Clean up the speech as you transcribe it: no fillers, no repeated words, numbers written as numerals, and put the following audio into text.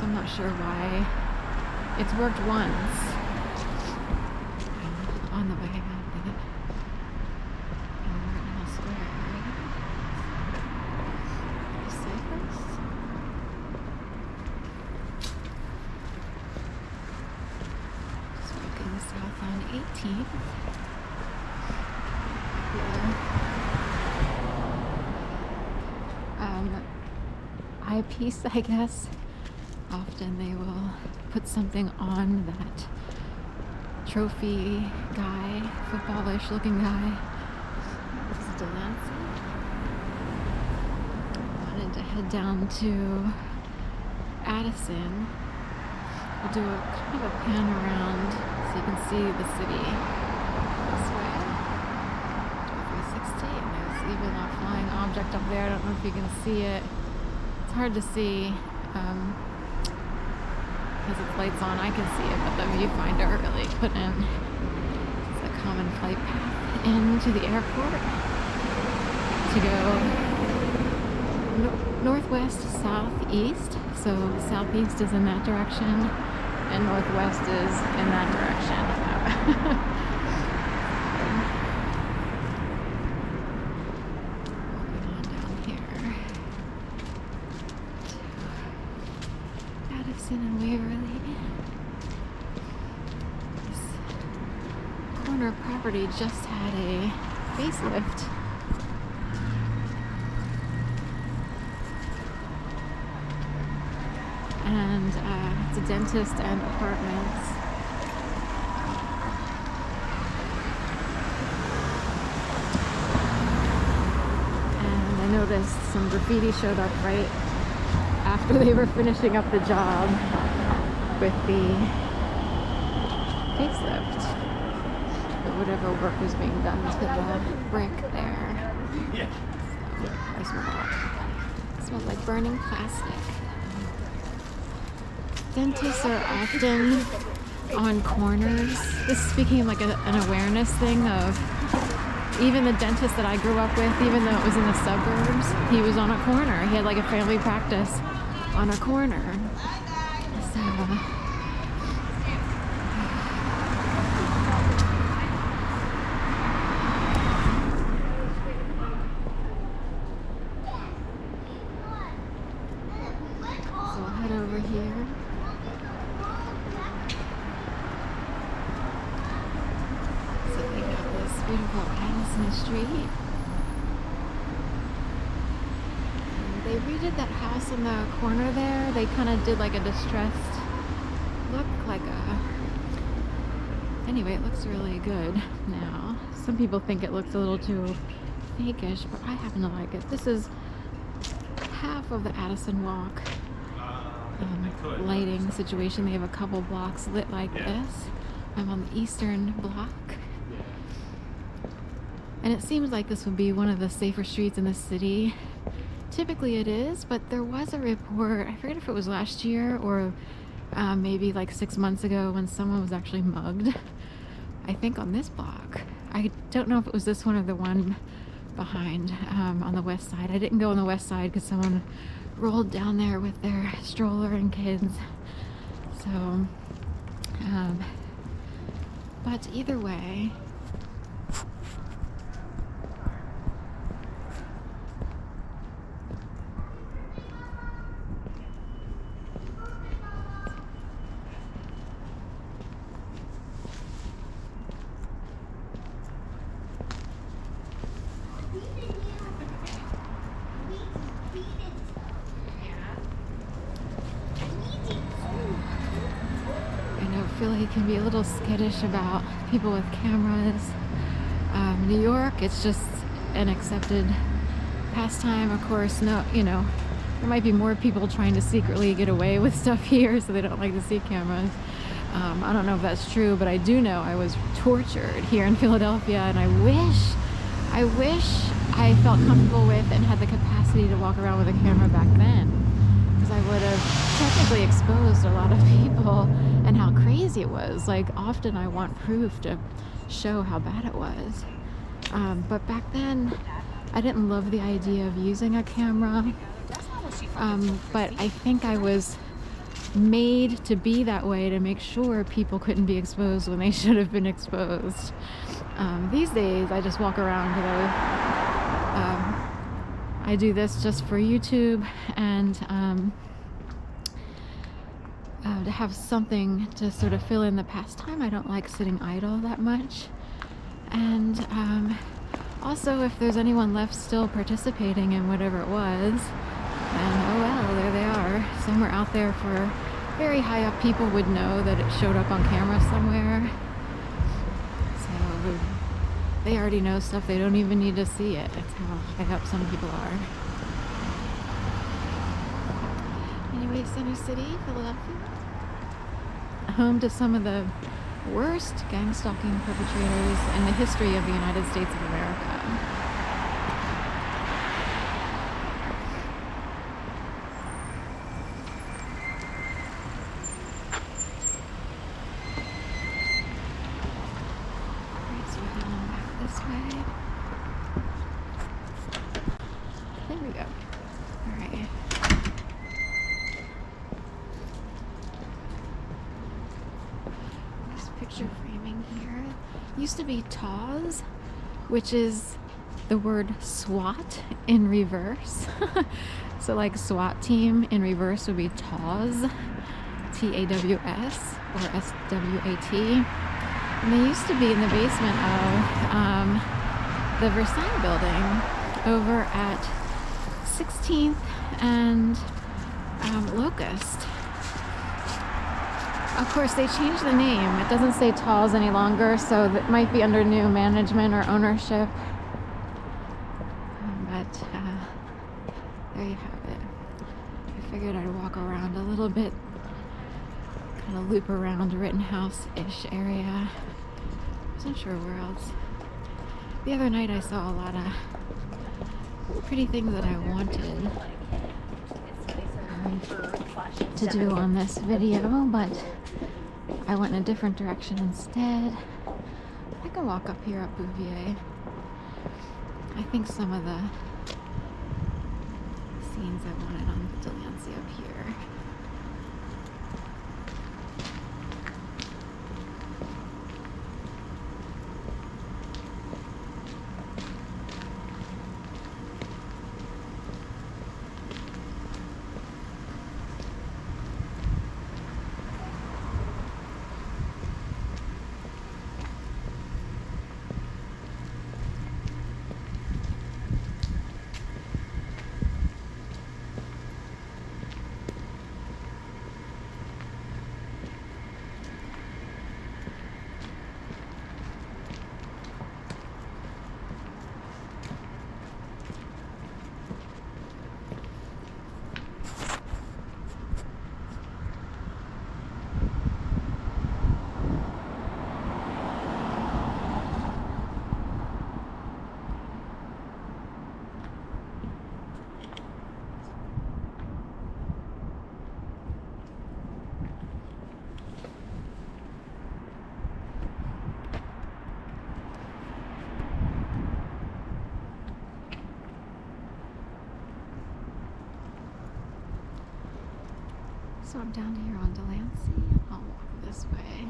I'm not sure why. It's worked once on the way up the Martinville Square. The Cypress? Just walking south on 18th. Eyepiece, I guess. Often they will put something on that trophy guy, footballish looking guy. This is Delancey. Wanted to head down to Addison. We'll do a kind of a pan around so you can see the city this way. 360, and there's even a flying object up there. I don't know if you can see it. It's hard to see because its lights on. I can see it, but the viewfinder really couldn't. It's a common flight path into the airport to go northwest, southeast. So southeast is in that direction, and northwest is in that direction. And Waverly. This corner property just had a facelift. And it's a dentist and apartments. And I noticed some graffiti showed up right after they were finishing up the job with the facelift, or whatever work was being done to the brick there. So, I smelled like burning plastic. Dentists are often on corners. This is speaking like an awareness thing of even the dentist that I grew up with, even though it was in the suburbs, he was on a corner. He had like a family practice on a corner. So I'll head over here. So we got this beautiful Addison Street. They redid that house in the corner there. They kind of did like a distressed look, like a... Anyway, it looks really good now. Some people think it looks a little too fakeish, but I happen to like it. This is half of the Addison Walk lighting situation. They have a couple blocks lit like this. I'm on the eastern block. And it seems like this would be one of the safer streets in the city. Typically it is, but there was a report, I forget if it was last year or maybe like 6 months ago, when someone was actually mugged, I think on this block. I don't know if it was this one or the one behind on the west side. I didn't go on the west side because someone rolled down there with their stroller and kids. So, but either way, Philly can be a little skittish about people with cameras. New York, it's just an accepted pastime. Of course, no, you know, there might be more people trying to secretly get away with stuff here, so they don't like to see cameras. I don't know if that's true, but I do know I was tortured here in Philadelphia, and I wish I felt comfortable with and had the capacity to walk around with a camera back then, because I would have technically exposed a lot of people and how crazy it was. Like, often I want proof to show how bad it was. But back then, I didn't love the idea of using a camera. But I think I was made to be that way to make sure people couldn't be exposed when they should have been exposed. These days, I just walk around because I do this just for YouTube and to have something to sort of fill in the pastime. I don't like sitting idle that much. And also, if there's anyone left still participating in whatever it was, then oh well, there they are. Somewhere out there for very high up people would know that it showed up on camera somewhere. So they already know stuff, they don't even need to see it. That's how high up some people are. Anyway, Center City, Philadelphia, home to some of the worst gang stalking perpetrators in the history of the United States of America. Right, so we're going back this way. There we go. All right. Picture framing here used to be TAWS, which is the word SWAT in reverse. So like SWAT team in reverse would be TAWS, T-A-W-S, or S-W-A-T. And they used to be in the basement of the Versailles building over at 16th and Locust. Of course, they changed the name. It doesn't say TAWS any longer, so that might be under new management or ownership. But there you have it. I figured I'd walk around a little bit, kind of loop around Rittenhouse-ish area. Wasn't sure where else. The other night I saw a lot of pretty things that I wanted to do on this video, but I went in a different direction instead. I can walk up here at Bouvier. I think some of the scenes I wanted on Delancey up here. So I'm down here on Delancey. I'll walk this way.